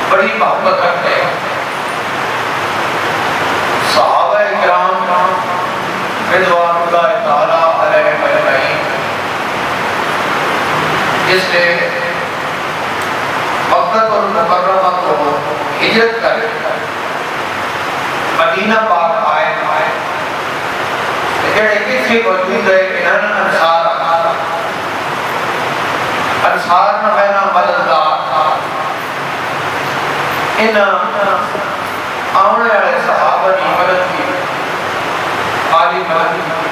بڑی محبت رکھتے ہیں صحابہ کرام رضوان اللہ تعالی علیہم اجمعین، جس نے مکہ المکرمہ کو ہجرت کر مدینہ پاک آئے جڑے کسی موجود ہے انہاں انصار نہ بہنا مددگار ان آنے والے صحابہ کی مدد کی، عالی مدد کی،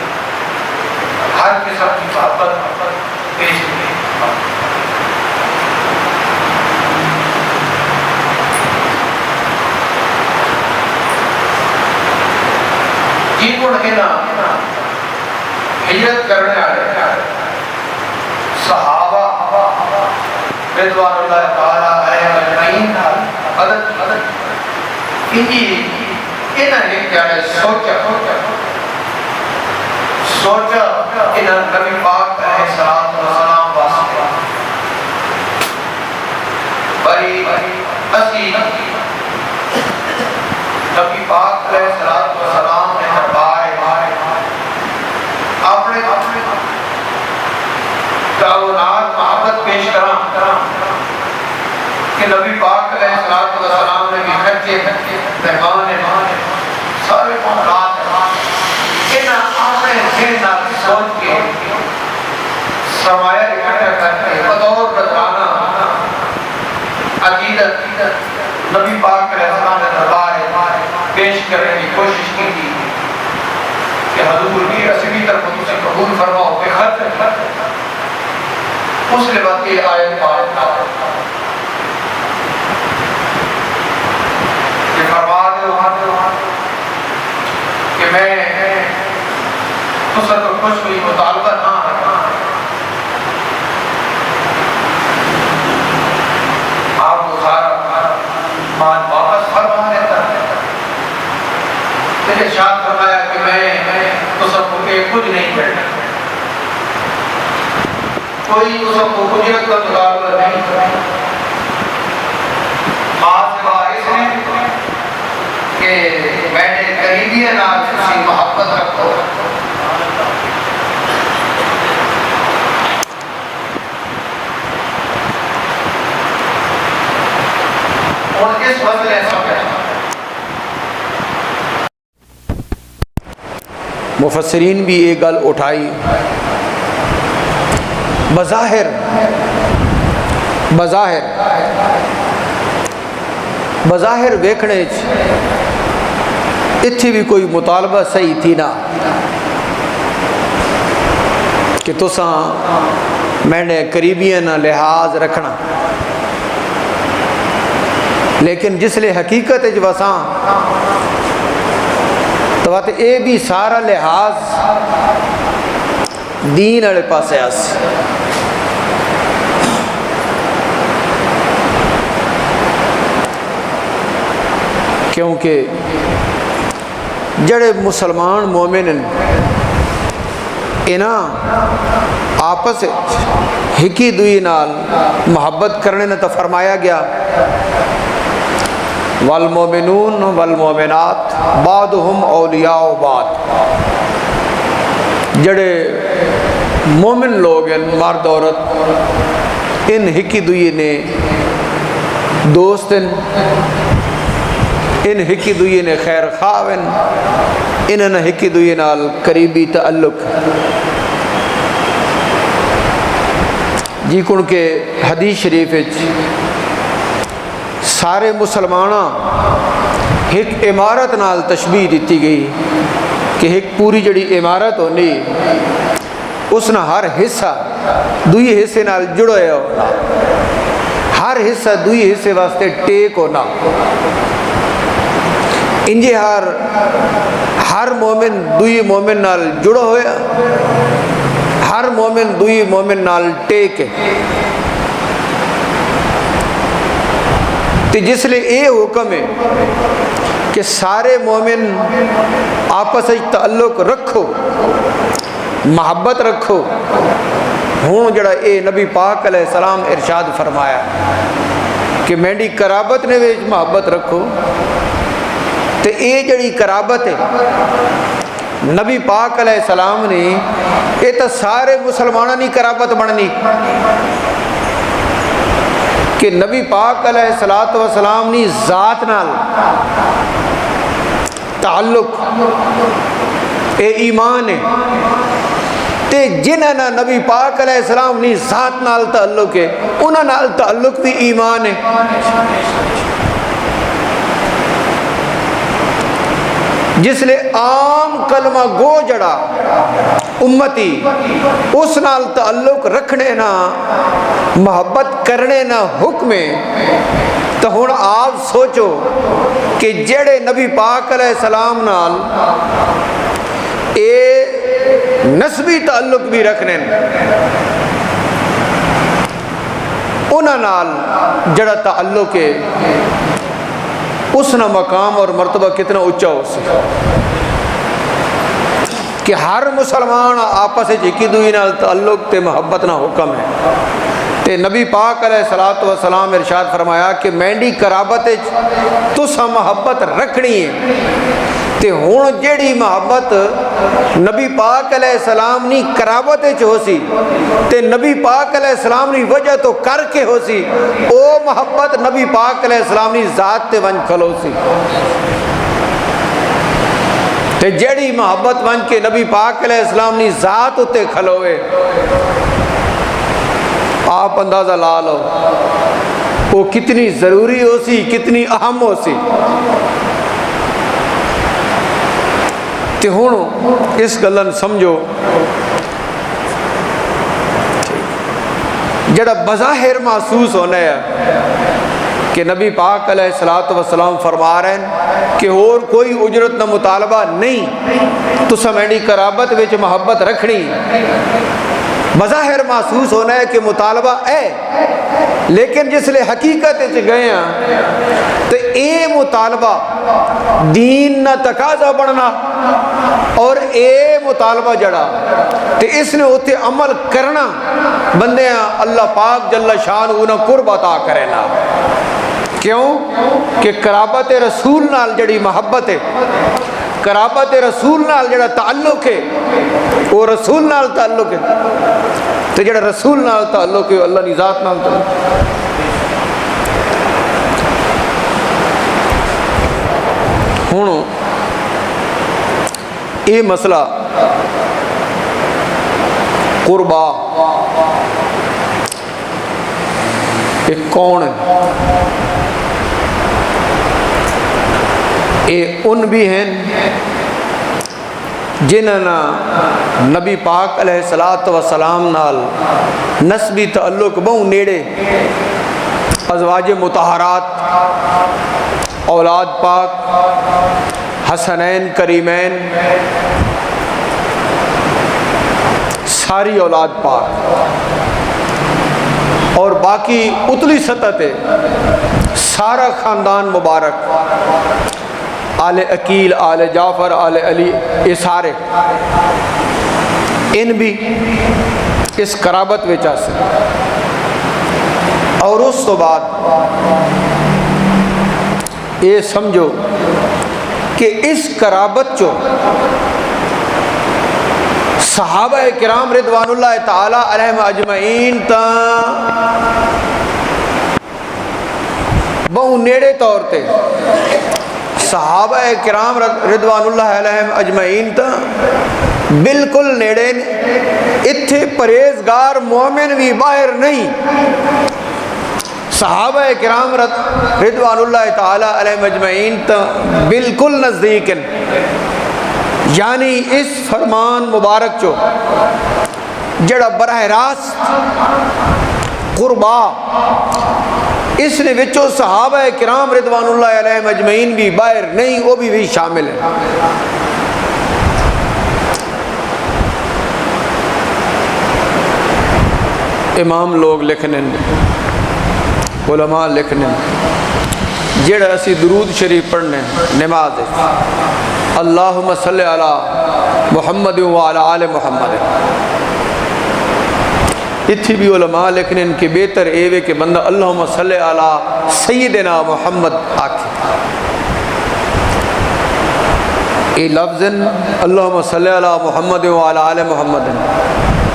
ہر قسم کی محبت پیش کی۔ جی کون ہے نا ہجرت کرنے والے صحابہ رضوان اللہ تعالی علیہم اجمعین مدد انہی انہاں نے کیا سوچا انہاں نبی پاک علیہ السلام واسطے بھائی اسی نبی پاک علیہ السلام نے دربار اپنے تعاونات محبت پیش کرا کہ نبی پاک علیہ السلام نے بھی خرچے مہمان سارے معاملات انہاں اپنے ذہن سوچ کے سرمایہ اکٹھا کر کے بطور نذرانہ عقیدت نبی پاک علیہ السلام نے دربار پیش کرنے کی کوشش کی تھی کہ حضور کی اصلی طرف سے قبول فرماؤ کہ خط اس نے بات یہ آیت پاک کہ فرما دے کہ میں تو سر کو کچھ بھی مطالبہ نہ آپ کو سارا مان واپس فرما دیتا ہے۔ ارشاد فرمایا کہ میں تو سب کو کچھ نہیں کرنا، کوئی تو سب کو اجرت کا مطالبہ نہیں کرنا، بات اس نے کہ میں نے قریبی نال سے محبت رکھو۔ اور اس مسئلے سے مفسرین بھی یہ گل اٹھائی، بظاہر ویکھنے اتھی بھی کوئی مطالبہ صحیح تھی نہ کہ تساں میں نے قریبیاں نہ لحاظ رکھنا، لیکن جس لئے حقیقت وساں تو اے بھی سارا لحاظ دین والے پاسے آس، کیونکہ جڑے مسلمان مومن انہاں آپس ہکی دوئی نال محبت کرنے نے تو فرمایا گیا والمومنون والمومنات بعضهم اولیاء بعض، جڑے مومن لوگ ہیں مرد عورت ان ہکی دوئی نے دوست ان ہکی دوئی نے خیر خواہن انہاں ہکی دوئی نال قریبی تعلق جی کن کے حدیث شریف سارے مسلمانہ ایک عمارت نال تشبیح دیتی گئی کہ ایک پوری جڑی عمارت ہونی اس نہ ہر حصہ دوئی حصے نال جڑو ہے ہونا، ہر حصہ دوئی حصے واسطے ٹیک ہونا، انجے ہر مومن دوئی مومن نال جڑو ہویا، ہر مومن دوئی مومن نال ٹیک ہے۔ تو جس لئے اے حکم ہے کہ سارے مومن آپس تعلق رکھو، محبت رکھو، ہوں جڑا اے نبی پاک علیہ السلام ارشاد فرمایا کہ میری قرابت نے وچ محبت رکھو، تے اے جڑی قرابت ہے نبی پاک علیہ السلام نے یہ تو سارے مسلمانوں کی قرابت بننی کہ نبی پاک علیہ السلام نے ذات نال تعلق اے ایمان ہے، تے جنہاں نال نبی پاک علیہ السلام نے ذات نال تعلق ہے انہاں نال تعلق بھی ایمان ہے۔ جس لئے عام کلمہ گو جڑا امتی اس نال تعلق رکھنے نہ محبت کرنے نہ حکم ہے، تو ہن آپ سوچو کہ جڑے نبی پاک علیہ السلام نال اے نسبی تعلق بھی رکھنے انہاں نال جڑا تعلق ہے اس نہ مقام اور مرتبہ کتنا اونچا ہو سکتا کہ ہر مسلمان آپس ایک دوسرے نال تعلق تے محبت نہ حکم ہے۔ تے نبی پاک علیہ السلام ارشاد فرمایا کہ میری قرابت تساں محبت رکھنی ہے، تے ہن جیڑی محبت نبی پاک علیہ السلام نی قرابت ہو سی تے نبی پاک علیہ السلام نی وجہ تو کر کے ہو سی، او محبت نبی پاک علیہ السلام نی ذات تے ون کھلو سی، تے جیڑی محبت ون کے نبی پاک علیہ السلام نی ذات تے کھلوے آپ اندازہ لا لو وہ کتنی ضروری ہو سی، کتنی اہم ہو سی۔ تے ہن اس گلن سمجھو جڑا بظاہر محسوس ہونا ہے کہ نبی پاک علیہ السلام فرما رہے ہیں کہ اور کوئی اجرت نہ مطالبہ نہیں، تو سمیڑی قرابت وچ محبت رکھنی، بظاہر محسوس ہونا ہے کہ مطالبہ ہے، لیکن جس لئے حقیقت گئے ہیں تو اے مطالبہ دین نہ تقاضا بننا اور اے مطالبہ جڑا تو اس نے ہوتے عمل کرنا بندے ہیں اللہ پاک جل شان انہاں قرب عطا کرے نا۔ کیوں کہ قرابت رسول نال جڑی محبت ہے، قرابت رسول نال جڑا تعلق ہے وہ رسول نال تعلق ہے، تو جڑا رسول نال تعلق ہے اللہ کی ذات نال تعلق ہے۔ ہن یہ مسئلہ قربا یہ کون ہے؟ یہ ان بھی ہیں جنہاں نبی پاک علیہ السلام نال نسبی تعلق بہت نیڑے، ازواج مطہرات، اولاد پاک، حسنین کریمین، ساری اولاد پاک، اور باقی اتلی سطح تے سارا خاندان مبارک، آل عقیل، آل جعفر، آل علی، یہ سارے ان بھی اس قرابت وچ آسے۔ اور اس تو بعد یہ سمجھو کہ اس قرابت چو صحابہ کرام رضوان اللہ تعالی علیہم اجمعین تا بہت نیڑے طور تے صحابہ کرام رضوان اللہ علیہم اجمعین تا بالکل نیڑے، اتھے پرہیزگار مومن بھی باہر نہیں، صحابہ کرام رضوان اللہ تعالی علیہم اجمعین تا بالکل نزدیک ہیں۔ یعنی اس فرمان مبارک چو جڑا براہ راست قربا اس نے وچوں صحابہ کرام رضوان اللہ علیہ مجمعین بھی باہر نہیں، وہ بھی شامل ہیں۔ امام لوگ لکھنے علماء لکھنے جڑا اسی درود شریف پڑھنے نماز ہے، اللہم صلی علی محمد وعلی آل محمد، اتھی بھی علماء لکھنے ان کے بہتر ایوے کہ بندہ اللہم صلی علی سیدنا محمد آکھے. اے لفظ اللہم صلی علی محمد وعلی آل محمد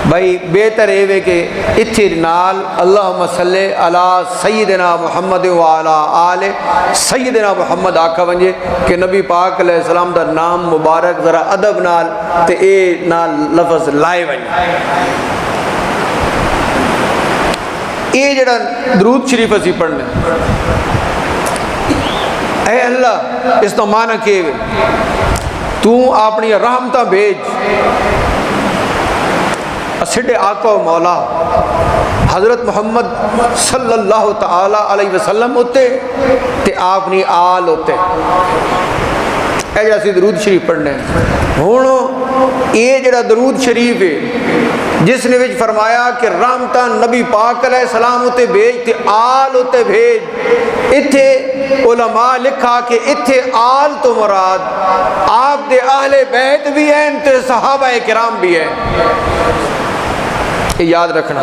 بھائی بہتر ایوے کہ اتھی نال اللہم صلی علی سیدنا محمد وعلی آل سیدنا محمد آکھا ونجے کہ نبی پاک علیہ السلام دا نام مبارک ذرا ادب نال تے اے نال لفظ لائے ونجے. یہ جڑا درود شریف اسی پڑھنے اے اللہ اس کا معنی کہ تو اپنی رحمتہ بھیج اسڈے آقا و مولا حضرت محمد صلی اللہ تعالی علیہ وسلم ہوتے تے اپنی آل ہوتے. اے جڑا سی درود شریف پڑھنے ہوں یہ جڑا درود شریف ہے جس نے وچ فرمایا کہ رحمتہ نبی پاک علیہ السلام ہوتے بھیج تے آل ہوتے بھیج. اتھے علماء لکھا کہ اتھے آل تو مراد آپ دے اہل بیت بھی ہیں تے صحابہ کرام بھی ہیں. یہ یاد رکھنا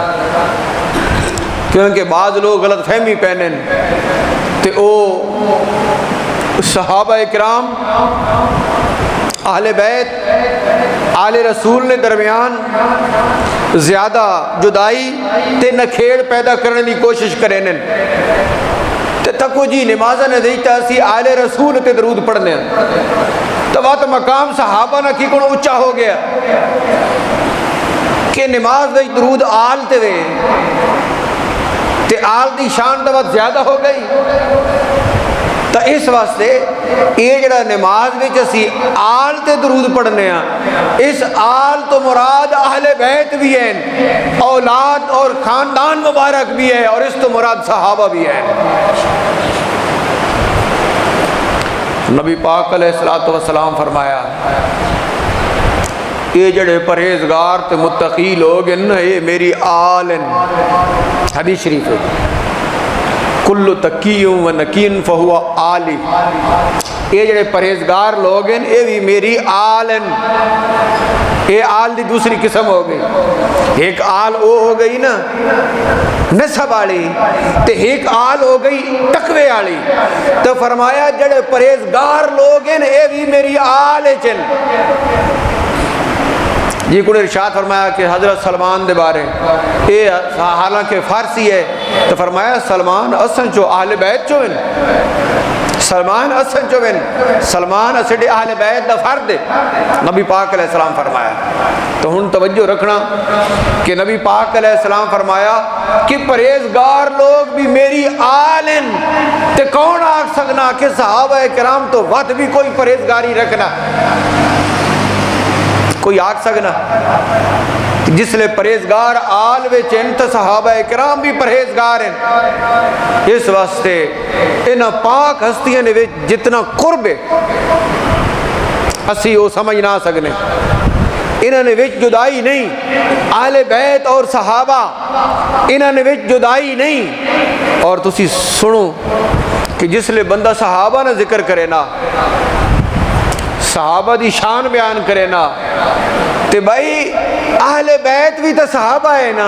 کیونکہ بعض لوگ غلط فہمی پہنن تے او صحابہ کرام اہل بیت آل رسول نے درمیان زیادہ جدائی تے نکھیڑ پیدا کرنے کی کوشش کریں تے تکو جی نمازہ نے دیتا سی آل رسول تے درود پڑھنے تو وقت مقام صحابہ نہ کی کونو اچھا ہو گیا کہ نماز دے درود آل تے وے تے آل دی شان تو وقت زیادہ ہو گئی. تو اس واسطے یہ جڑا نماز وچ اسی آل تے درود پڑھنے ہیں اس آل تو مراد اہل بیت بھی ہیں اولاد اور خاندان مبارک بھی ہے اور اس تو مراد صحابہ بھی ہیں. نبی پاک علیہ السلام فرمایا یہ جڑے پرہیزگار تے متقی لوگ ہیں یہ میری آل ہیں. حدیث شریف ہے کل تقی و نقین فہو آلی. یہ جڑے پرہیزگار لوگ ہیں یہ بھی میری آل ہیں. یہ آل دی دوسری قسم ہو گئی. ایک آل او ہو گئی نا نسب والی تے ایک آل ہو گئی تقوی والی. تو فرمایا جڑے پرہیزگار لوگ ہیں یہ بھی میری آل ہیں. یہ کو ارشاد فرمایا کہ حضرت سلمان دے بارے یہ حالانکہ فارسی ہے تو فرمایا سلمان اصل جو اہل بیت جو ہیں سلمان اصل جو ہیں سلمان اصل اہل بیت دا فرد ہے نبی پاک علیہ السلام فرمایا. تو ہن توجہ رکھنا کہ نبی پاک علیہ السلام فرمایا کہ پرہیزگار لوگ بھی میری آل ہیں. تے کون آکھ سکنا کہ صحابہ کرام تو ود بھی کوئی پرہیزگاری رکھنا کوئی آکھ سکنا جس لئے پرہیزگار آل وچن تو صحابہ کرام بھی پرہیزگار ہیں. اس واسطے انہاں پاک ہستیاں نے جتنا قرب ہے اسی وہ سمجھ نہ سکنے. انہاں نے وچ جدائی نہیں اہل بیت اور صحابہ انہاں نے وچ جدائی نہیں. اور تسی سنو کہ جس لئے بندہ صحابہ نہ ذکر کرے نا صحابہ دی شان بیان کرے نا تے بھائی اہل بیت بھی تو صحابہ ہے نا.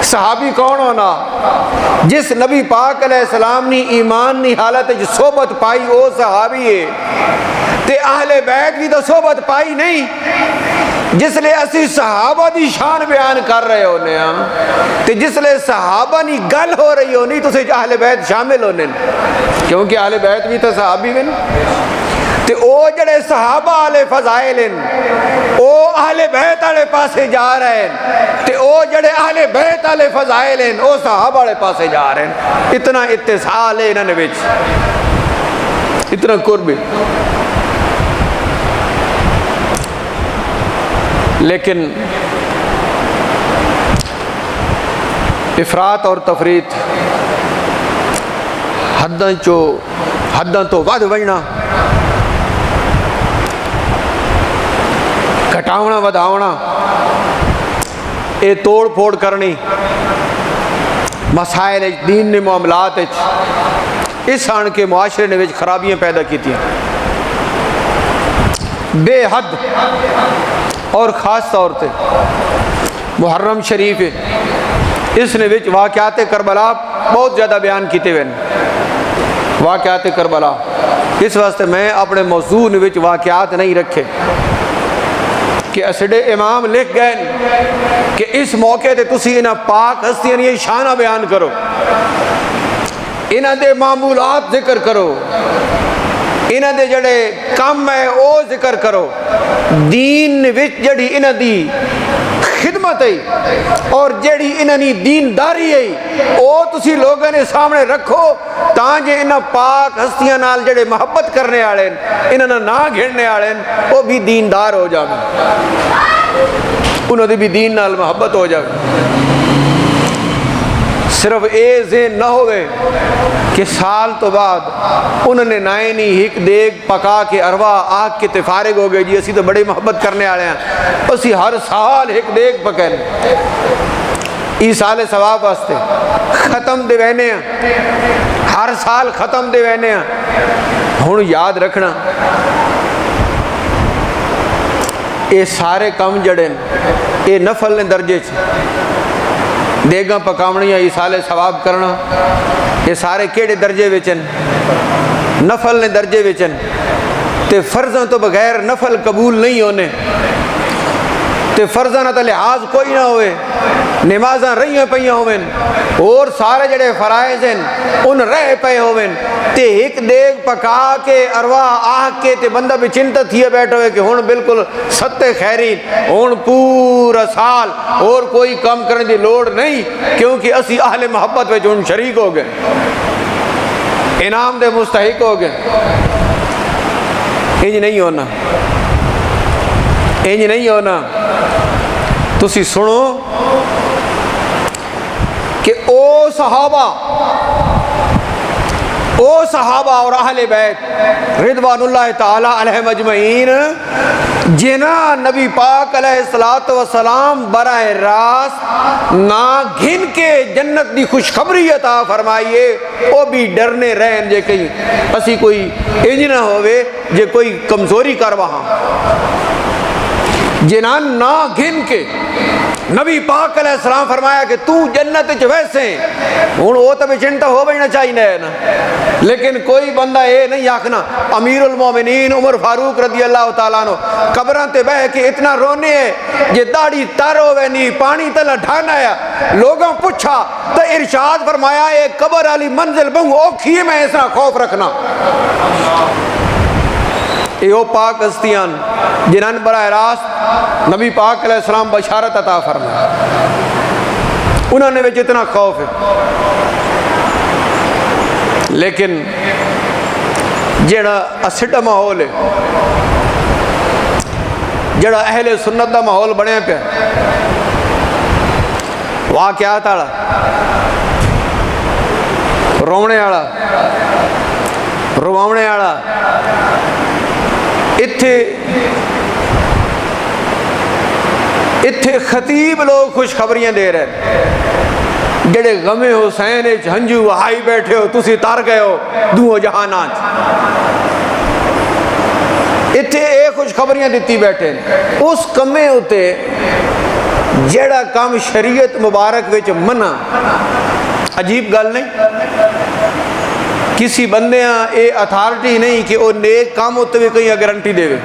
صحابی کون ہونا جس نبی پاک علیہ السلام نے ایمان نی حالت جو صحبت پائی وہ صحابی ہے. تے اہل بیت بھی تو صحبت پائی نہیں جس لئے اسی صحابہ دی شان بیان کر رہے ہونے ہاں تے جس لئے صحابہ نی گل ہو رہی ہونی تو سے اہل بیت شامل ہونے کیونکہ اہل بیت بھی تو صحابی بھی نہیں. تے او جڑے صحابہ والے فضائل ہیں او اہل بیت والے پاسے جا رہے ہیں تے او جڑے اہل بیت والے فضائل ہیں او صحابہ والے پاسے جا رہے ہیں. اتنا اتصال ہے انہاں نے وچ اتنا قرب ہے. لیکن افراط اور تفریط حداں تو ود وجنا گھٹاونا وداونا اے توڑ پھوڑ کرنی مسائل دین نے معاملات اس آن کے معاشرے نے وچ خرابیاں پیدا کیتی ہیں بے حد. اور خاص طور پہ محرم شریف ہے اس نے وچ واقعات کربلا بہت زیادہ بیان کیتے ہوئے واقعات کربلا. اس واسطے میں اپنے موضوع وچ واقعات نہیں رکھے کہ اسڈے امام لکھ گئے کہ اس موقع تے تسی انہاں پاک ہستیاں دی شانہ بیان کرو, انہاں دے معمولات ذکر کرو, انہاں دے جڑے کام ہے او ذکر کرو, دین وچ جڑی انہاں دی خدمت ہے اور جڑی انہاں دی دینداری ہے او تسی لوگوں نے سامنے رکھو تاں جے انہاں پاک ہستیاں نال جڑے محبت کرنے والے انہاں نال نہ گھڑنے والے او بھی دیندار ہو جاوے, انہاں دی بھی دین نال محبت ہو جاوے. صرف اے ذہن نہ ہوئے کہ سال تو بعد انہوں نے نائے نہیں ایک دیگ پکا کے ارواح آگ کے فارغ ہو گئے, جی اسی تو بڑی محبت کرنے والے ہیں, اسی ہر سال ایک دیگ پکائیں ایسال ثواب واسطے ختم دے وینے ہیں, ہر سال ختم دے وینے ہیں. ہن یاد رکھنا اے سارے کم جڑے اے نفل نے درجے دیگاں پکاونیاں ایسال ثواب کرنا یہ سارے کیڑے درجے وچن نفل نے درجے وچن تے فرضاں تو بغیر نفل قبول نہیں ہونے, تے فرضاں نہ لحاظ کوئی نہ ہوئے, نمازاں رہیاں پئیاں ہوئیں اور سارے جڑے فرائض ہیں ان رہ پئے ہوئیں تے ایک دیگ پکا کے ارواح آگ کے تے بندہ بھی چنتا تھیا بیٹھا ہوئے کہ ہن بالکل ستے خیری ہن پورا سال اور کوئی کام کرنے دی لوڑ نہیں کیونکہ اسی اہل محبت وچ ہن شریک ہو گئے, انعام دے مستحق ہو گئے. انج نہیں ہونا, انج نہیں ہونا. تسی سنو کہ او صحابہ اور اہل بیت رضوان اللہ تعالی علیہم اجمعین جنہاں نبی پاک علیہ السلام براہ راست نہ گھن کے جنت دی خوشخبری عطا فرمائیے او بھی ڈرنے رہن جے کہیں اسی کوئی انج نہ ہوئے جے کوئی کمزوری کر وہاں, جنہاں نہ گھن کے نبی پاک علیہ السلام فرمایا کہ تو جنت وچ ویسے ہن او تے چنتا ہو بھئی نہ چاہیے نا, لیکن کوئی بندہ اے نہیں آکھنا امیر المومنین عمر فاروق رضی اللہ تعالیٰ عنہ قبراں تے بہ کے اتنا رونے ہے جے داڑھی تر ہوے نہیں پانی تلا ڈھانا ہے. لوگوں پوچھا تو ارشاد فرمایا اے قبر والی منزل بہو اوکھی ہے, میں اس طرح خوف رکھنا. اے او پاک ہستیاں جنہاں براہ راست نبی پاک علیہ السلام بشارت عطا فرمایا, انہوں نے وچ اتنا خوف ہے. لیکن جڑا اسٹا ماحول ہے, جڑا اہل سنت دا ماحول بنیا پیا واقعات والا رونے والا رواونے والا, اتھے خطیب لوگ خوشخبریاں دے رہے ہیں جڑے غم حسین ہنجو وہائی بیٹھے ہو تسی تار گئے ہو دو جہانات, اتھے اے خوشخبریاں دیتی بیٹھے ہیں. اس کمے ہوتے جڑا کام شریعت مبارک وچ منع, عجیب گل نہیں, کسی بندے اے اتھارٹی نہیں کہ وہ نیک کام ہوتے ہوئے کہیں گارنٹی دے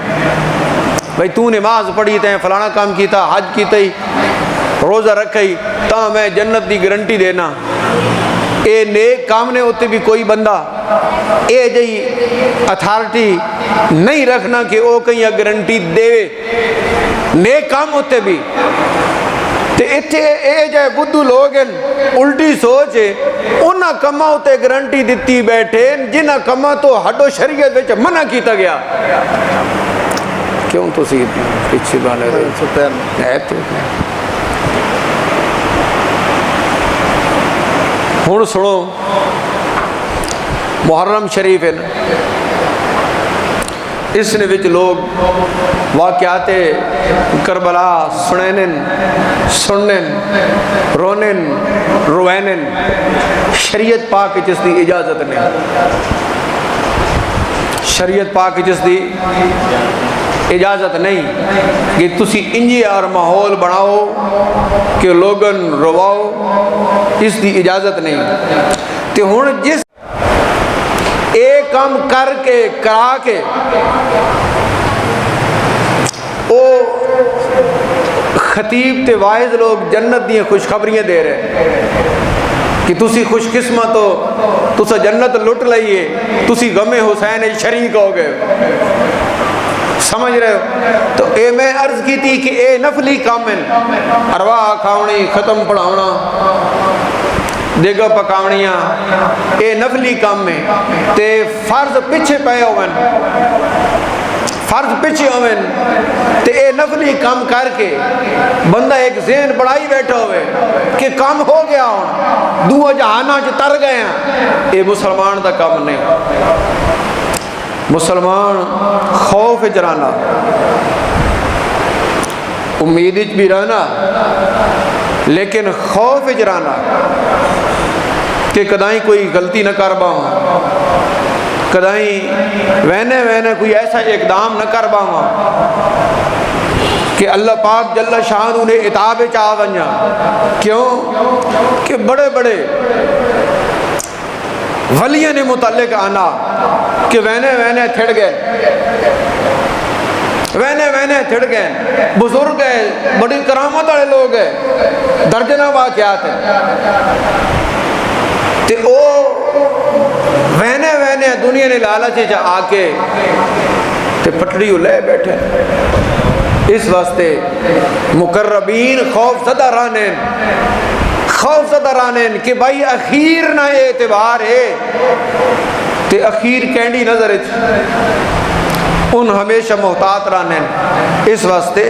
بھائی تو نماز پڑھی تے فلانا کام کیتا حج کیتا ہی روزہ رکھئی تا میں جنت دی گارنٹی دینا. اے نیک کام نے ہوتے بھی کوئی بندہ اے جئی اتھارٹی نہیں رکھنا کہ وہ کہیں گارنٹی دے نیک کام ہوتے بھی. تے اتھے اے جائے بدھو لوگ ہیں الٹی سوچ ہے انہاں کماں ہوتے گارنٹی دیتی بیٹھے جنہاں کماں تو ہڈو شریعت وچ منع کیتا گیا. کیوں تو سی پیچھے بالے ہے تو ہن سنو محرم شریف ہے اس نے وچ لوگ واقعات کربلا سنن رونن روینن شریعت پاک جس دی اجازت نہیں, شریعت پاک جس دی اجازت نہیں کہ تسی انجی اور ماحول بناؤ کہ لوگن رواؤ، اس دی اجازت نہیں۔ تے ہن جس ایک کام کر کے کرا کے او خطیب تے واعظ لوگ جنت دیاں خوشخبریاں دے رہے کہ تسی خوش قسمت ہو، تسا جنت لٹ لئیے، تسی غم حسین شریک ہو گئے، سمجھ رہے ہو؟ تو اے میں عرض کی تھی کہ اے نفلی کام ہیں، ارواح کھاونی، ختم پڑھاونا، دیگا پکاونیاں، اے نفلی کام ہیں، تے فرض پیچھے پے ہوئن، فرض پیچھے ہوئن، تے اے نفلی کام کر کے بندہ ایک ذہن بڑائی بیٹھا ہوئے کہ کام ہو گیا ہوں، دو جہانہ جو تر گئے ہیں، اے مسلمان دا کام نہیں۔ مسلمان خوف جرانا، امید بھی رہنا، لیکن خوف جرانا کہ کدائیں کوئی غلطی نہ کر باؤں، کدائیں وینے کوئی ایسا اقدام نہ کر باؤں کہ اللہ پاک جل شانہ نے عتاب چاہ ونجا۔ کیوں کہ بڑے بڑے ولیوں نے متعلق آنا کہ وینے تھڑ گئے، وینے تھڑ گئے، بزرگ ہے، بڑی کرامت والے لوگ ہیں، درجنہ واقعات ہیں، تے او وینے دنیا نے لالچ جا آ کے تے پٹڑی لے بیٹھے۔ اس واسطے مقربین خوف زدہ رانین کہ بھائی اخیر نہ اعتبار ہے، تے اخیر کینڈی نظر ان ہمیشہ محتاط رانین۔ اس واسطے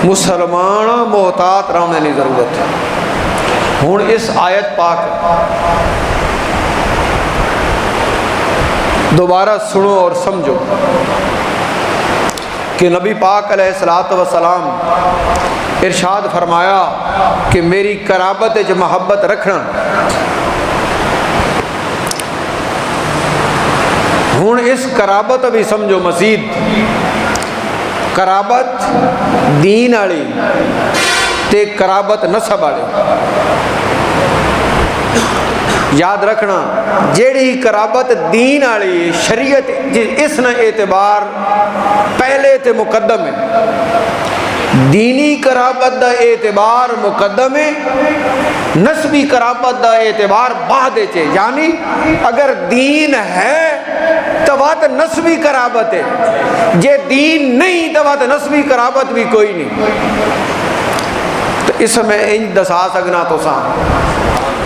مسلمان محتاط رہنے کی ضرورت ہے۔ ہن اس آیت پاک دوبارہ سنو اور سمجھو کہ نبی پاک علیہ السلام ارشاد فرمایا کہ میری قرابت جو محبت رکھنا۔ ہن اس قرابت بھی سمجھو مزید، قرابت دین والی تے قرابت نسب والی۔ یاد رکھنا جیڑی قرابت دین والی شریعت اس نہ اعتبار پہلے تے مقدم ہے، دینی قرابت دا اعتبار مقدم ہے، نسبی قرابت دا اعتبار بعد ہے۔ یعنی اگر دین ہے تو بات نسبی قرابت ہے، جے دین نہیں تو بات نسبی قرابت بھی کوئی نہیں۔ تو اس میں ان دسا سکنا تو ساں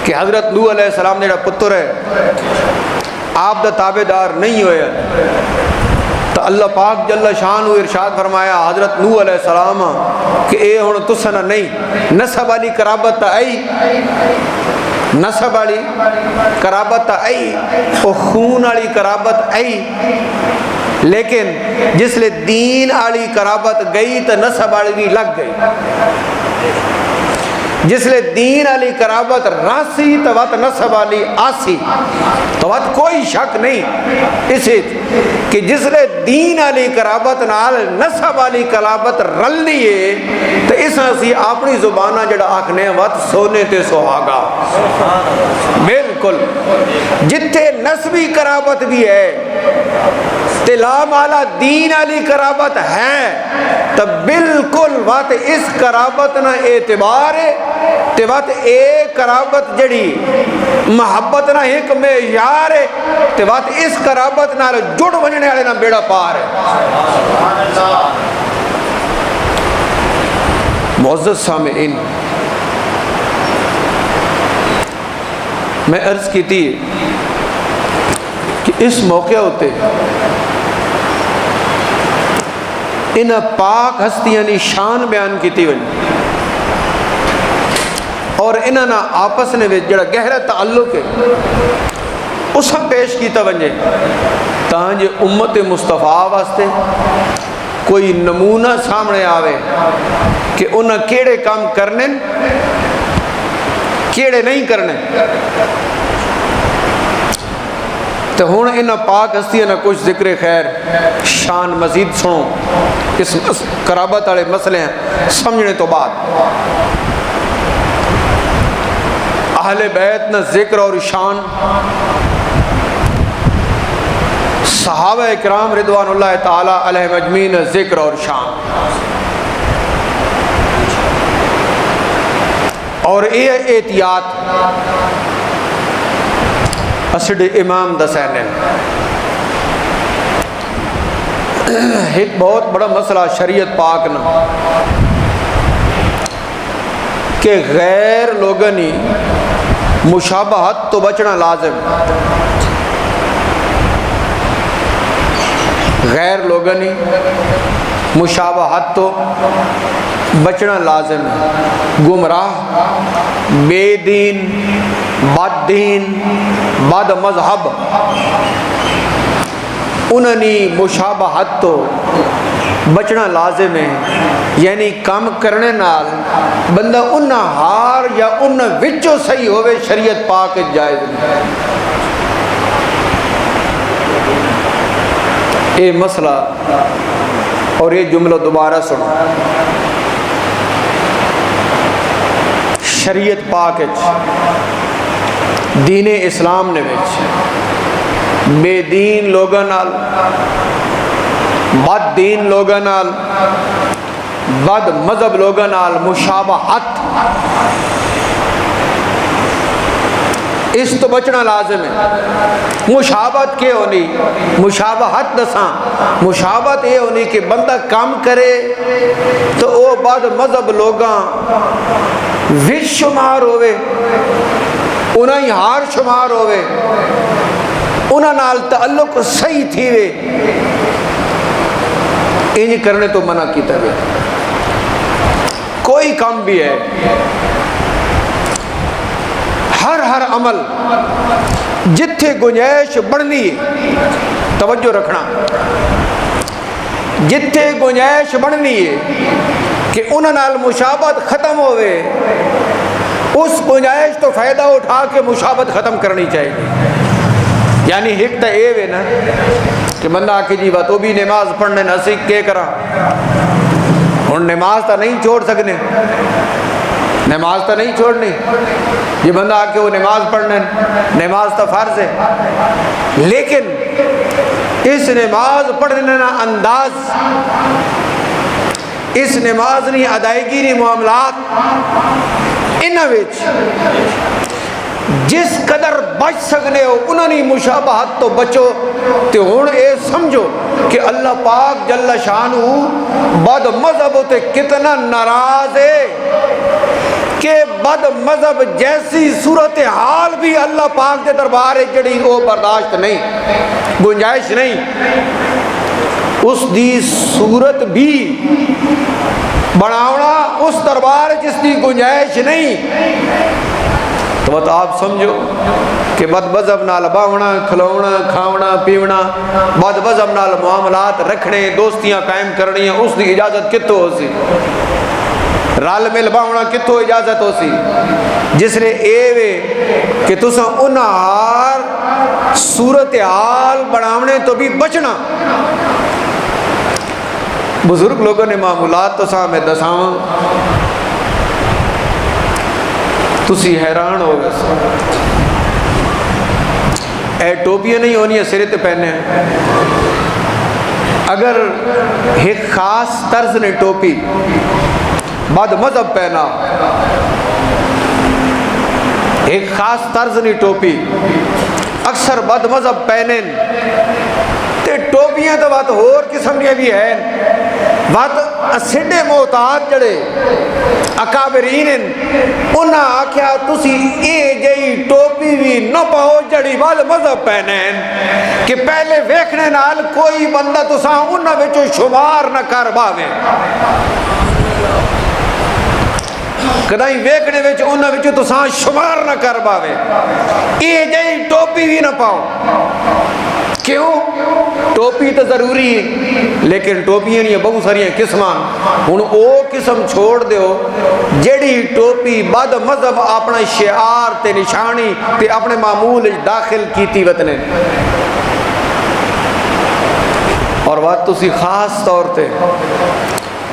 کہ حضرت نوح علیہ السلام نے جڑا پتر ہے آپ دا تابع دار نہیں ہویا، تو اللہ پاک جل شانہ ارشاد فرمایا حضرت نوح علیہ السلام کہ اے ہن تساں نہیں نسب والی قرابت تا آئی، نسب والی قرابت تا آئی، او خون والی قرابت آئی، لیکن جس لئے دین والی قرابت گئی تو نسب والی بھی لگ گئی۔ جس لئے دین علی قرابت راسی تو وقت نسب علی آسی، تو وقت کوئی شک نہیں اسے کہ جس لئے دین علی قرابت نال نسب علی قرابت رل لیے تو اس اسی اپنی زبانہ جڑا آکھنے وقت سونے تے سہاگا۔ بالکل جتھے نسبی قرابت بھی ہے لا مالا دین علی قرابت ہے تو بالکل وقت اس قرابت نہ اعتبار ہے، تے وقت ایک قرابت جڑی محبت نہ ایک معیار ہے، تے وقت اس قرابت نہ جڑ ونجنے والے نہ بیڑا پار ہے۔ معزز سامعین، میں عرض کی تھی کہ اس موقع ہوتے ان پاک ہستیاں نے شان بیان کیتی ونی اور انہاں نا آپس نے جڑا گہرا تعلق ہے اس پیش کیتا ونجے تاں جے امت مصطفیٰ واسطے کوئی نمونہ سامنے آوے کہ انہاں کیڑے کام کرنے کیڑے نہیں کرنے۔ تو ہوں ان پاک ہستیاں نہ کچھ ذکر خیر شان مزید سنو اس قرابت والے مسئلے ہیں سمجھنے تو بعد اہل بیت نہ ذکر اور شان صحابہ کرام رضوان اللہ تعالی علیہ اجمعین ذکر اور شان اور یہ احتیاط اسڈ امام دسین ایک بہت بڑا مسئلہ شریعت پاک نا کہ غیر لوگنی مشابہت تو بچنا لازم، غیر لوگنی مشابہت تو بچنا لازم ہے۔ گمراہ، بے دین، بد دین، بد مذہب انہنی مشابہت تو بچنا لازم ہے، یعنی کام کرنے نال بندہ انہ ہار یا انہ وچوں صحیح ہوئے شریعت پاک جائز نہیں۔ یہ مسئلہ اور یہ جملہ دوبارہ سنو، شریعت پاک دین اسلام نے بے دین لوگاں نال، بد دین لوگاں نال، بد مذہب لوگاں نال مشابہت اس تو بچنا لازم ہے۔ مشابہت کیا ہونی؟ مشابہت دساں، مشابہت یہ ہونی کہ بندہ کام کرے تو وہ بعد مذہب لوگاں وچ شمار ہوئے، انہاں ہی ہار شمار ہوئے، انہاں نال تعلق صحیح تھی وے، انج کرنے تو منع کیتا گیا۔ کوئی کام بھی ہے، ہر عمل جتھے گنجائش بڑھنی ہے، توجہ رکھنا، جتھے گنجائش بڑھنی ہے کہ انہاں نال مشابہت ختم ہوئے، اس گنجائش تو فائدہ اٹھا کے مشابہت ختم کرنی چاہیے۔ یعنی ایک تو اے وے نا کہ بندہ آکے جی بات وہ بھی نماز پڑھنے نہ سیکھ کے کرا، ہن نماز تو نہیں چھوڑ سکنے، نماز تو نہیں چھوڑنی، یہ بندہ آکے وہ نماز پڑھنے، نماز تو فرض ہے، لیکن اس نماز پڑھنے نا انداز، اس نماز نہیں ادائیگی نہیں معاملات انہاں وچ جس قدر بچ سکنے ہو انہوں نے مشابہت تو بچو۔ تو ہون اے سمجھو کہ اللہ پاک جل شانہ بد مذہب تے کتنا ناراض ہے کہ بد مذہب جیسی صورتحال بھی اللہ پاک دے دربار ہے جڑی وہ برداشت نہیں، گنجائش نہیں، اس دی صورت بھی بناونا اس دربار جس دی گنجائش نہیں۔ تو بات آپ سمجھو کہ بد مذہب نال باونا، کھلونا، کھاونا، پیونا، بد مذہب نال معاملات رکھنے، دوستیاں قائم کرنی ہیں، اس دی اجازت کتوں ہو سی؟ رال مل باونا کتوں اجازت ہو سی؟ جس نے اے وے کہ تساں انہار صورتحال بڑھاونے تو بھی بچنا۔ بزرگ لوگوں نے معاملات تو سامنے دساواں، تسی حیران ہو گئے، اے ٹوپیاں نہیں ہونی سرے تے پہنے ہیں، اگر ایک خاص طرز نے ٹوپی بد مذہب پہنا، ایک خاص طرز نے ٹوپی اکثر بد مذہب پہنے، تے ٹوپیاں تو بات اور قسم دیا بھی ہیں، بات اسڈے محتاط جڑے اکابرین انہاں آکھیا تسی اے جئی ٹوپی بھی نہ پاؤ جڑی بد مذہب پہنے کہ پہلے ویکھنے نال کوئی بندہ تساں انہاں وچوں شمار نہ کر باوے، کدائیں ویکھنے وچ انہاں وچوں تساں شمار نہ کر باوے، اے جئی ٹوپی بھی نہ پاؤ۔ کیوں؟ ٹوپی تو ضروری ہے لیکن ٹوپیاں نہیں بہت ساری قسم ہوں وہ قسم چھوڑ دیو جیڑی ٹوپی بد مذہب اپنا شعار تے نشانی تے اپنے معمول داخل کیتی وطنے اور بات تسی خاص طور تے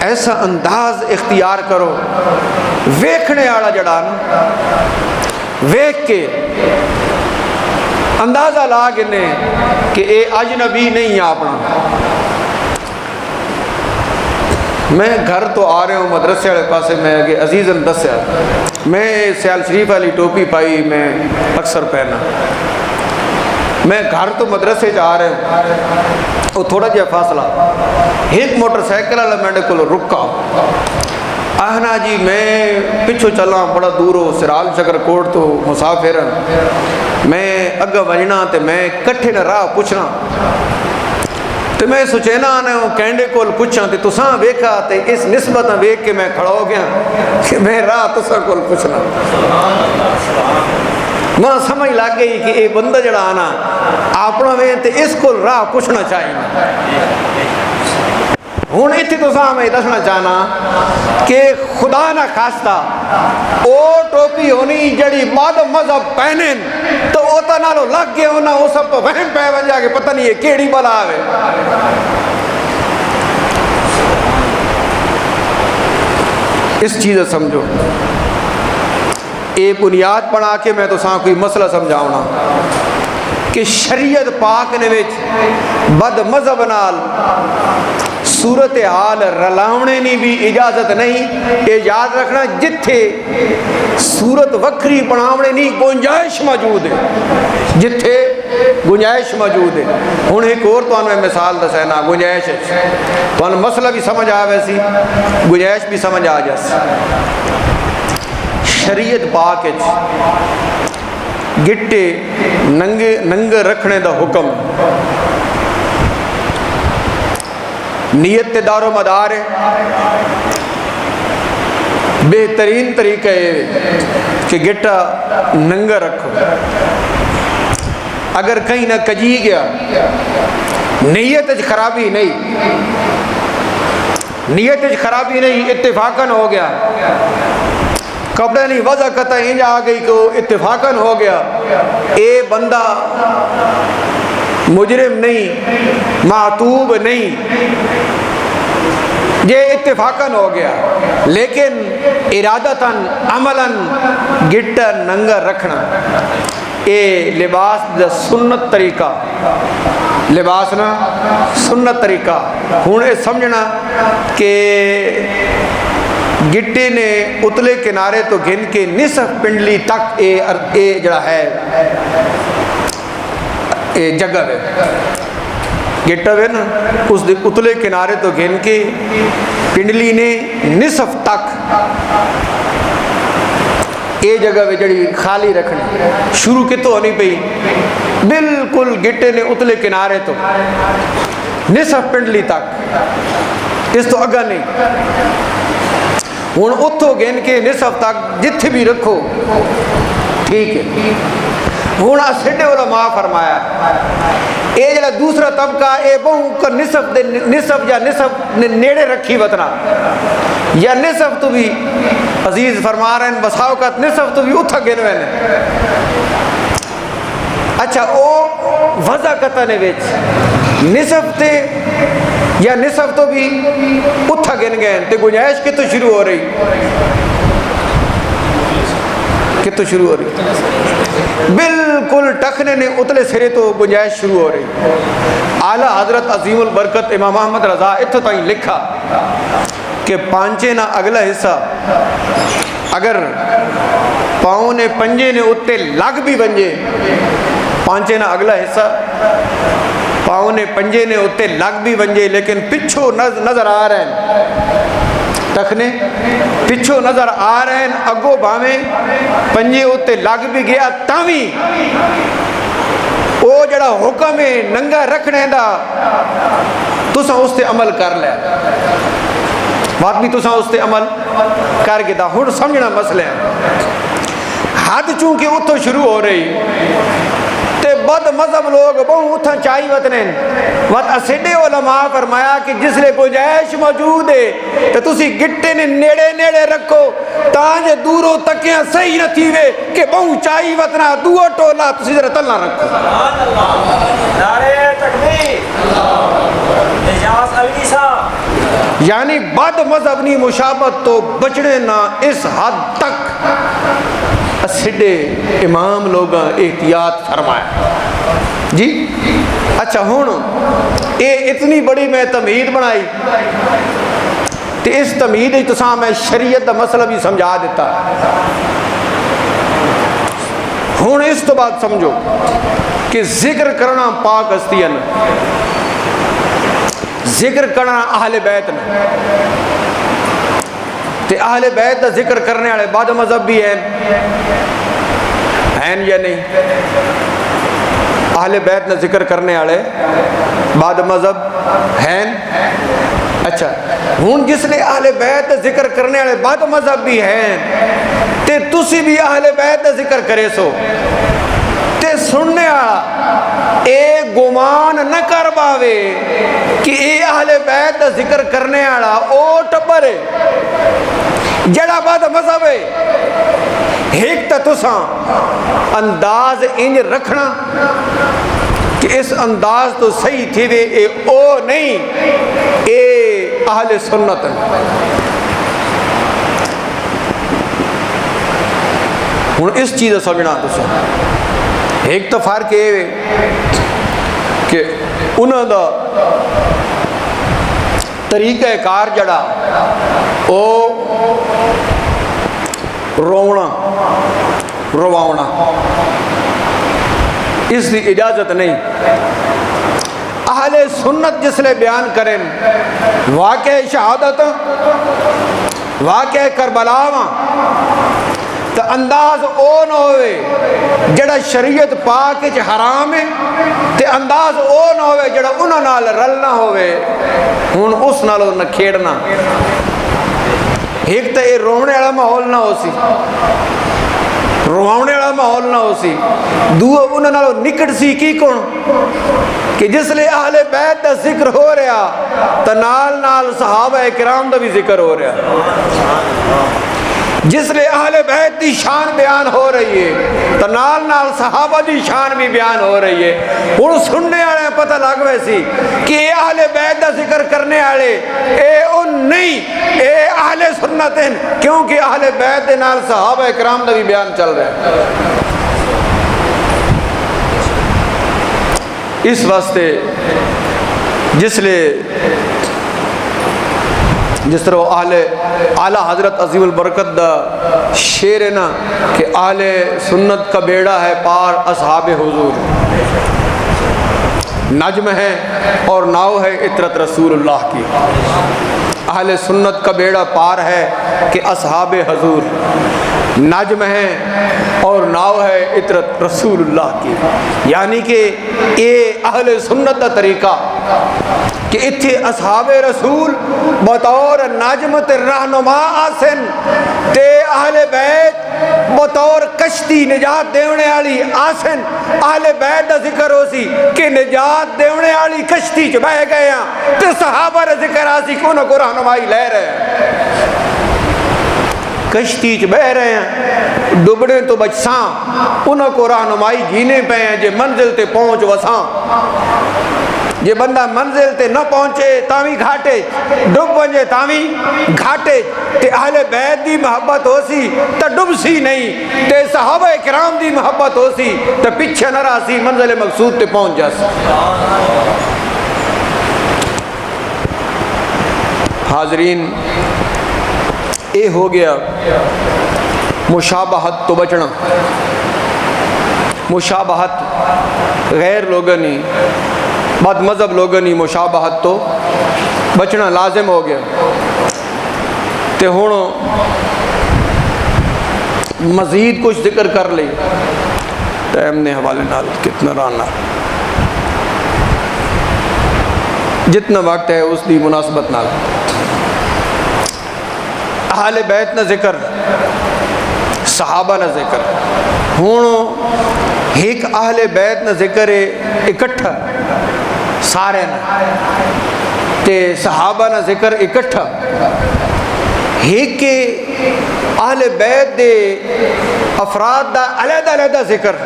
ایسا انداز اختیار کرو ویکھنے والا جڑا نا ویکھ کے اندازہ لا گنے کہ اے اجنبی نہیں اپنا. میں گھر تو آ رہا ہوں مدرسے والے پاسے میں کہ عزیزن دسیا میں سیال شریف والی ٹوپی پائی میں اکثر پہنا میں گھر تو مدرسے جا رہا ہوں وہ تھوڑا جہا فاصلہ ایک موٹر سائیکل والا میرے کو رکا آہنا جی میں پچھو چلا بڑا دور ہو سرال شکر کوٹ تو مسافر میں اگا وجنا تے میں کٹھے نہ راہ پوچھنا تو میں سوچینا نے وہ کینڈے کول پوچھا تے تساں ویکھا تے اس نسبت ویکھ کے میں کھڑا ہو گیا کہ میں راہ تساں کول پوچھنا میں سمجھ لگ گئی کہ یہ بندہ جڑا آنا اپنا میں تے اس کو راہ پوچھنا چاہیے. ہوں اتنے تو میں دسنا چاہنا کہ خدا نہ خاصتا او ٹوپی ہونی جڑی ماد مذہب پہنے تو اوتا نالو لگ گئے ہونا وہ سب تو وہم پہ بن جا کے پتہ نہیں ہے کیڑی بلا آوے. اس چیز سمجھو اے بنیاد بنا کے میں تو ساں کوئی مسئلہ سمجھاؤنا کہ شریعت پاک نے وچ بد مذہب نال صورتحال رلاونے نہیں بھی اجازت نہیں. اجازت رکھنا جتھے صورت وکری بناونے نہیں گنجائش موجود ہے جتھے گنجائش موجود ہے. ہوں ایک اور تو میں مثال دسینا گنجائش تو مسئلہ بھی سمجھ آ ویسی گنجائش بھی سمجھ آ جاسی. شریعت پاک گٹے ننگے رکھنے دا حکم نیت دار و مدار ہے. بہترین طریقہ ہے کہ گٹا ننگا رکھو. اگر کہیں نہ کجی گیا نیت خرابی نہیں خرابی نہیں اتفاقاً ہو گیا کپڑے نہیں وضع قطع انج آ گئی کہ اتفاقاً ہو گیا اے بندہ مجرم نہیں معتوب نہیں یہ اتفاقاً ہو گیا لیکن ارادتاً عملاً گٹا ننگا رکھنا اے لباس دا سنت طریقہ لباس نا سنت طریقہ. ہوں یہ سمجھنا کہ گٹے نے اتلے کنارے تو گھن کے نصف پنڈلی تک اے جڑا ہے اے جگہ ہے گٹا ہے نا اس دے اتلے کنارے تو گھن کے پنڈلی نے نصف تک اے جگہ ہے جڑی خالی رکھنی شروع کتوں ہونی پئی بالکل گٹے نے اتلے کنارے تو نصف پنڈلی تک اس تو اگا نہیں. ہوں اتوں گن کے نصف تک جتھے بھی رکھو ٹھیک ہے. ہوں سڈے علماء فرمایا یہ جڑا دوسرا طبقہ یہ بہو کا نصف یا نصف نیڑے رکھی وطنا یا نصف تو بھی عزیز فرما رہے ہیں بسا اوقات نصف تو بھی اتھا گن وے. اچھا او وضع قطع نے وچ نصف تے یا نصف تو بھی اتھا گن گئے تے گنجائش کتوں شروع ہو رہی بالکل ٹکنے نے اتلے سرے تو گنجائش شروع ہو رہی. اعلیٰ حضرت عظیم البرکت امام محمد رضا اتھو تائیں لکھا کہ پانچے نہ اگلا حصہ اگر پاؤں نے پنجے نے اتنے لگ بھی بنجے پانچے نہ اگلا حصہ پاؤں نے پنجے نے اتنے لگ بھی بنجے لیکن پچھو نظر آ رہے ہیں تکنے پچھو نظر آ رہے ہیں اگو باویں پنجے اتنے لگ بھی گیا تاوی وہ جڑا حکم ہے ننگا رکھنے دا تساں اس تے عمل کر لے بات بھی تساں اس تے عمل کر کے دا. ہن سمجھنا مسئلہ ہے حد چونکہ اتھوں شروع ہو رہی تے بد مذہب لوگ بہت اتھا چاہی وطنے وقت اسیڈے علماء فرمایا کہ جس لئے گنجائش موجود ہے تو تسی گٹے نے نیڑے نیڑے رکھو تانجے دوروں تکیاں صحیح نہ تھیوے کہ بہت چاہی وطنہ دوہ ٹولا تسی ذرا تل نہ رکھو. نعرہ تکبیر اجاز علی صاحب. یعنی بد مذہبنی مشابت تو بچنے نہ اس حد تک اسیڈے امام لوگاں احتیاط فرمایا. جی اچھا ہون اے اتنی بڑی میں تمہید بنائی تے اس تمہید اتساں میں شریعت دا مسئلہ بھی سمجھا دیتا. ہون اس تو بات سمجھو کہ ذکر کرنا پاک ہستیاں ذکر کرنا اہل بیت نے تے اہل بیت دا ذکر کرنے والے بعد مذہب بھی ہیں یا نہیں؟ اہل بیت نے ذکر کرنے والے بعد مذہب ہیں. اچھا ہون جس نے اہل بیت ذکر کرنے والے بعد مذہب بھی ہیں تے تسی بھی اہل بیت ذکر کرے سو تے سننے والا اے گمان نہ کر باوے کہ اے اہل بیت ذکر کرنے والا او ٹبر ہے جڑا بعد مذہب ہے. ایک تا تساں انداز انج رکھنا کہ اس انداز تو صحیح تھی وے اے او نہیں اے اہل سنت ہے. ہن اس چیز سمجھنا تساں ایک تو فرق ہے کہ انہاں دا طریقہ کار جڑا او رونا رواؤنا اس کی اجازت نہیں. اہل سنت جس لئے بیان کریں واقع شہادت واقع کربلا تو انداز او نہ ہوئے جڑا شریعت پاک چ حرام ہے تے انداز او نہ ہوئے جڑا انہاں نال رلنا ہوئے. ہن اس نالوں نہ کھیڑنا ایک تو یہ رونے والا ماحول نہ ہو سی رواؤنے والا ماحول نہ ہو سی دوہ انہاں نالوں نکٹ سی کی کون کہ جس لئے اہل بیت دا ذکر ہو رہا تو نال نال صحابہ کرام دا بھی ذکر ہو رہا. جس لئے اہل بیت دی شان بیان ہو رہی ہے تو نال نال صحابہ دی شان بھی بیان ہو رہی ہے. ان سننے والے پتہ لگ ویسی کہ اے اہل بیت دا ذکر کرنے والے اے ان نہیں اے اہل سنت ہیں کیونکہ اہل بیت دے نال صحابہ کرام دا بھی بیان چل رہا ہے. اس واسطے جس لئے جس طرح اعلیٰ حضرت عظیم البرکت دا شعر ہے نا کہ اہل سنت کا بیڑا ہے پار اصحاب حضور نجم ہے اور ناؤ ہے عطرت رسول اللہ کی. اہل سنت کا بیڑا پار ہے کہ اصحاب حضور نجم ہے اور ناؤ ہے عطرت رسول اللہ کی. یعنی کہ یہ اہل سنت کا طریقہ کہ اتھے اصحاب رسول بطور نجم تے رہنما آسن تے اہل بیت بطور کشتی نجات دیونے والی آسن. اہل بیت دا ذکر ہو سی کہ نجات دیونے والی کشتی چ بہ گئے ہیں تے صحابہ دا ذکر آسی کہ انہوں کو رہنمائی لے رہے ہیں کشتی چ بہ رہے ہیں ڈبڑے تو بچساں انہوں کو رہنمائی گینے پہ ہیں جے منزل تے پہنچ وساں جے بندہ منزل تے نہ پہنچے تاوی گھاٹے ڈب ونجے تاوی گھاٹے تے اہل بیت دی محبت ہو سی تا ڈب سی نہیں تے صحابہ کرام دی محبت ہو سی تا پچھے نہ رہا سی منزل مقصود تے پہنچ جا سی. حاضرین اے ہو گیا مشابہت تو بچنا. مشابہت غیر لوگنی بد مذہب لوگنی مشابہت تو بچنا لازم ہو گیا. تے ہوں مزید کچھ ذکر کر لی ٹائم نے حوالے نال کتنا رانا جتنا وقت ہے اس دی مناسبت نال. اہل بیت نہ ذکر صحابہ نہ ذکر ہوں ایک اہل بیت نہ ذکر ہے اکٹھا سارے نہ تے صحابہ نہ ذکر اکٹھا ایک اہل بیت دے افراد دا علیحدہ علیحدہ ذکر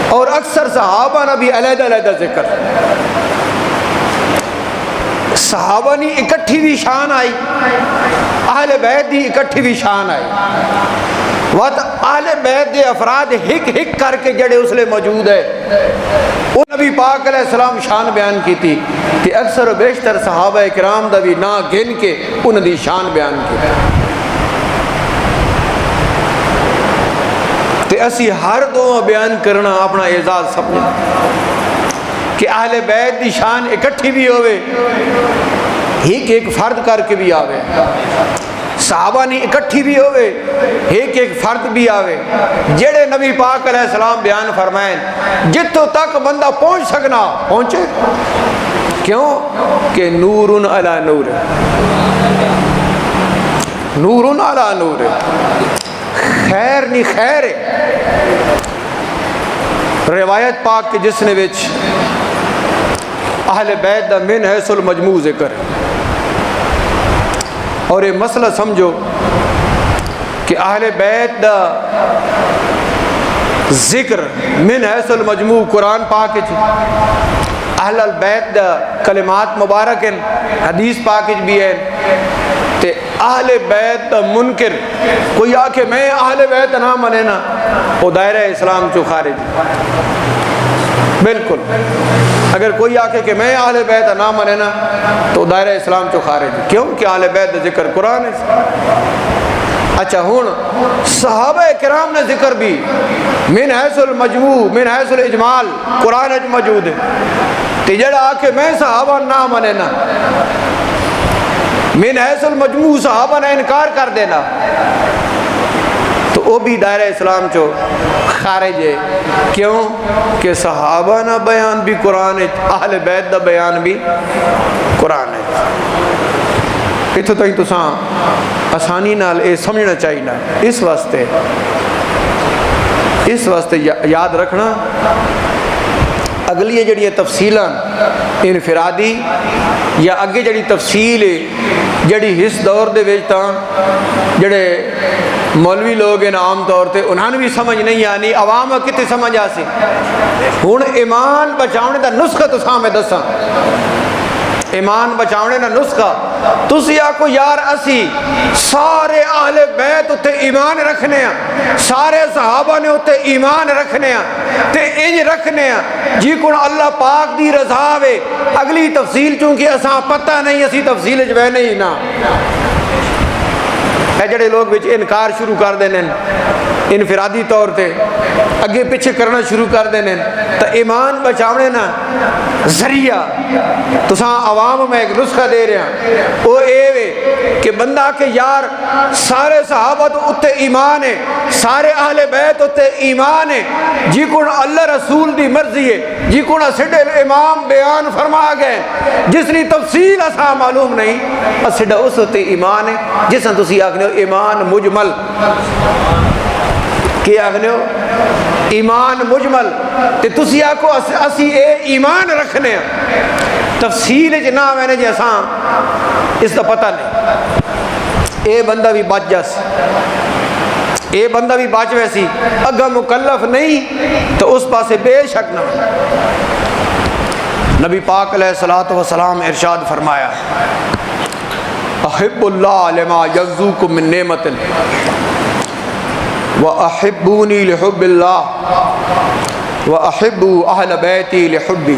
اور اکثر صحابہ نہ بھی علیحدہ علیحدہ ذکر صحابہ نے اکٹھی بھی شان آئی اہل بیت دی اکٹھی بھی شان آئی وقت اہل بیت دے افراد ہک ہک کر کے جڑے اس لئے موجود ہے وہ نبی پاک علیہ السلام شان بیان کی تھی کہ اکثر و بیشتر صحابہ کرام دا بھی نا گن کے انہوں دی شان بیان کی تے اسی ہر دو بیان کرنا اپنا اعزاز سمجھنا کہ اہل بیت دی شان اکٹھی بھی ہوئے ایک ایک فرد کر کے بھی آوے صحابہ نہیں اکٹھی بھی ہوئے ایک ایک فرد بھی آوے جڑے نبی پاک علیہ السلام بیان فرمائیں جتوں تک بندہ پہنچ سکنا پہنچے کیوں کہ نورن علی نور نورن علی نور خیر نہیں خیر روایت پاک کے جس نے وچ اہل بیت دا من حیث المجموع ذکر اور یہ مسئلہ سمجھو کہ اہل بیت دا ذکر من حیث المجموع قرآن پاک اہل البیت دا کلمات مبارک ہیں حدیث پاک بھی ہیں تے اہل بیت دا منکر کوئی آکے میں اہل بیت نہ منے نا وہ دائرہ اسلام چو خارج بالکل اگر کوئی آکے کہ میں اہل بیت نہ منے نا تو دائرہ اسلام چو خارج کیوں کہ اہل بیت دا ذکر قرآن ہے اچھا ہون صحابہ کرام نے ذکر بھی من حیث المجموع من حیث الاجمال قرآن اج موجود ہے تجڑا آکے میں صحابہ نہ منے نا من حیث المجموع صحابہ نے انکار کر دینا تو وہ بھی دائرہ اسلام چو خارج ہے کیوں کہ صحابہ نہ بیان بھی قرآن ہے اہل بیت دا بیان بھی قرآن ہے اتھو تک تو ساں آسانی نال اے سمجھنا چاہیے نا اس واسطے یاد رکھنا اگلی جڑی تفصیلاں انفرادی یا اگے جڑی تفصیل جڑی اس دور دے وچ تاں جڑے مولوی لوگ ہیں عام طور تے انہاں بھی سمجھ نہیں آنی عوام کتے سمجھ آسی ہن ایمان بچاؤنے دا نسخہ تو سامنے دساں ایمان بچاؤنے دا نسخہ تسی آکو یار اسی سارے اہل بیت اتے ایمان رکھنے ہیں سارے صحابہ نے اتے ایمان رکھنے ہیں تے انج رکھنے ہیں جی کون اللہ پاک دی رضا وے اگلی تفصیل چونکہ اساں پتہ نہیں اسی تفصیل جوے نہیں نا اے جڑے لوگ بچ انکار شروع کر دینے انفرادی طور تے اگے پیچھے کرنا شروع کر دینے تو ایمان بچاونے نا ذریعہ تو ساں عوام میں ایک نسخہ دے رہے ہیں وہ اے وے کہ بندہ کہ یار سارے صحابہ تو اتے ایمان ہے سارے اہل بیت اتے ایمان ہے جی کون اللہ رسول دی مرضی ہے جی کون اسڈے امام بیان فرما گئے جس نے تفصیل اساں معلوم نہیں اسڈا اس اتے ایمان ہے جس نے تسی آگنے ہو ایمان مجمل کیا آگنے ہو ایمان مجمل تے تسی آکو اسی اے ایمان رکھنے ہیں تفصیل جنا میں نے جی اساں اس دا پتہ نہیں اے بندہ بھی بچ جاس اے بندہ بھی بچ ویسی اگر مکلف نہیں تو اس پاسے بے شک نہ نبی پاک علیہ السلام ارشاد فرمایا احب اللہ لما یغزوکم من نعمت وَأَحِبُّونِي لِحُبِّ اللَّهِ وَأَحِبُّوا أَهْلَ بَيْتِي لِحُبِّي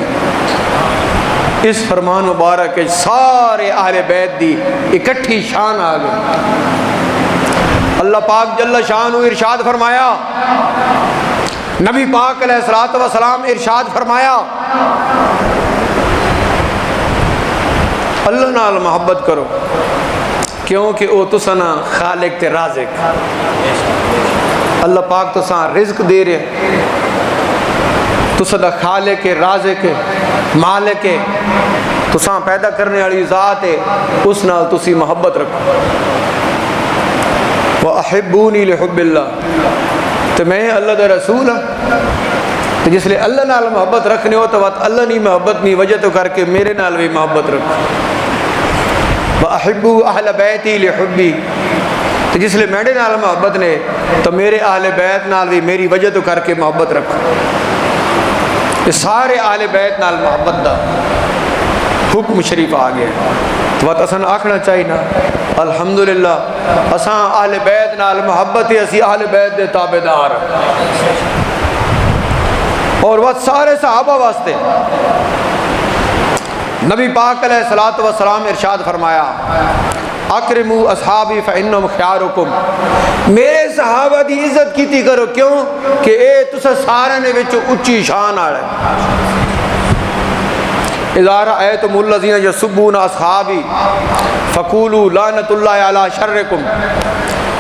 اس فرمان مبارک کے سارے اہل بیت دی اکٹھی شان آگئے اللہ پاک جل شان ارشاد فرمایا نبی پاک علیہ السلام ارشاد فرمایا اللہ نال محبت کرو کیونکہ او تسنا خالق تے رازق اللہ پاک تو ساں رزق دے رہے تو صدا خالق ہے رازق ہے مالک ہے تو ساں پیدا کرنے والی ذات ہے اس نال تسی محبت رکھو وَأَحِبُّونِي لِحُبِّ اللَّهِ تو میں اللہ دا رسول ہوں تو جس لئے اللہ نال محبت رکھنے ہو تو بات اللہ نہیں محبت نہیں وجہ تو کر کے میرے نال بھی محبت رکھ. وَأَحِبُّوا أَهْلَ بَيْتِي لِحُبِّي تو جس لئے میرے نال محبت نے تو میرے اہل بیت نال بھی میری وجہ تو کر کے محبت رکھ. یہ سارے اہل بیت نال محبت دا حکم شریف آ گیا. تو بات اساں آکھنا چاہیے نا الحمدللہ اساں اہل بیت نال محبت ہے اسی اہل بیت دے تابعدار اور وہ سارے صحابہ واسطے. نبی پاک علیہ الصلوۃ والسلام ارشاد فرمایا اکرموا اصحابی فانہم خیارکم میرے صحابہ دی عزت کیتی کرو. کیوں کہ اے تساں سارے نے وچ اچھی شان والے. اذا رأیتم الذین یسبون اصحابی فقولوا لعنۃ اللہ علی شرکم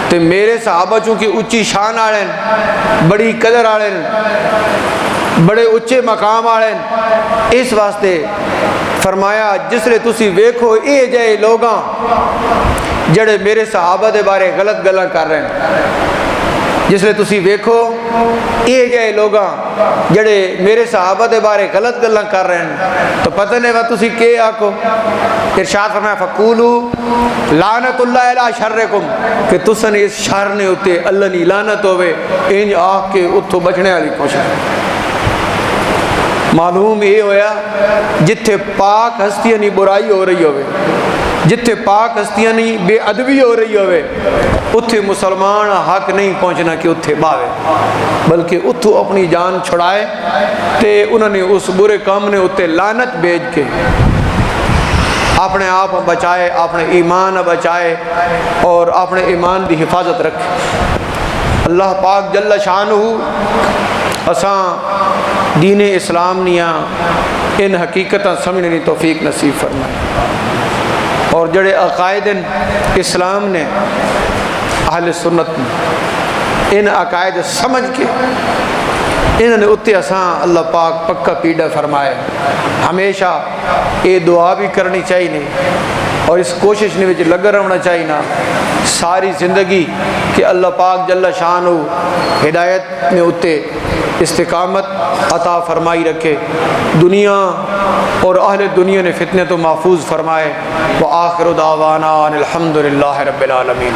تو میرے صحابہ چونکہ اچھی شان والے بڑی قدر والے بڑے اچھے مقام والے اس واسطے فرمایا جس لئے تسی ویکھو اے جائے لوگاں جڑے میرے صحابہ دے بارے غلط گلاں کر رہے ہیں. جس لئے تسی ویکھو اے جائے لوگاں جڑے میرے صحابہ دے بارے غلط گلاں کر رہے ہیں تو پتہ نہیں وہ تسی کے آکو. ارشاد فرمایا فقولوا لعنت اللہ علی شرکم کہ تسن اس شر نے ہوتے اللہ نے لعنت ہوئے انج آکھ کے اتھو بچنے والی کوشش. معلوم یہ ہویا جتھے پاک ہستیاں نہیں برائی ہو رہی ہوئے جتھے پاک ہستیاں نہیں بے ادبی ہو رہی ہوئے اتھے مسلمان حق نہیں پہنچنا کہ اتھے باوے بلکہ اتھو اپنی جان چھڑائے تے انہوں نے اس برے کام نے اتھے لعنت بیج کے اپنے آپ بچائے اپنے ایمان بچائے اور اپنے ایمان دی حفاظت رکھے. اللہ پاک جل شانہ اساں دین اسلام نیا ان حقیقتاں سمجھنے توفیق نصیب فرمائے اور جڑے عقائد اسلام نے اہل سنت نے ان عقائد سمجھ کے انہوں نے اتنے اساں اللہ پاک پکا پیڑا فرمائے. ہمیشہ یہ دعا بھی کرنی چاہیے اور اس کوشش نے وچ لگا رہنا چاہیے نا ساری زندگی کہ اللہ پاک جل شانہ ہدایت میں اتنے استقامت عطا فرمائی رکھے دنیا اور اہل دنیا نے فتنے تو محفوظ فرمائے. وآخر دعوانا ان الحمدللہ رب العالمین.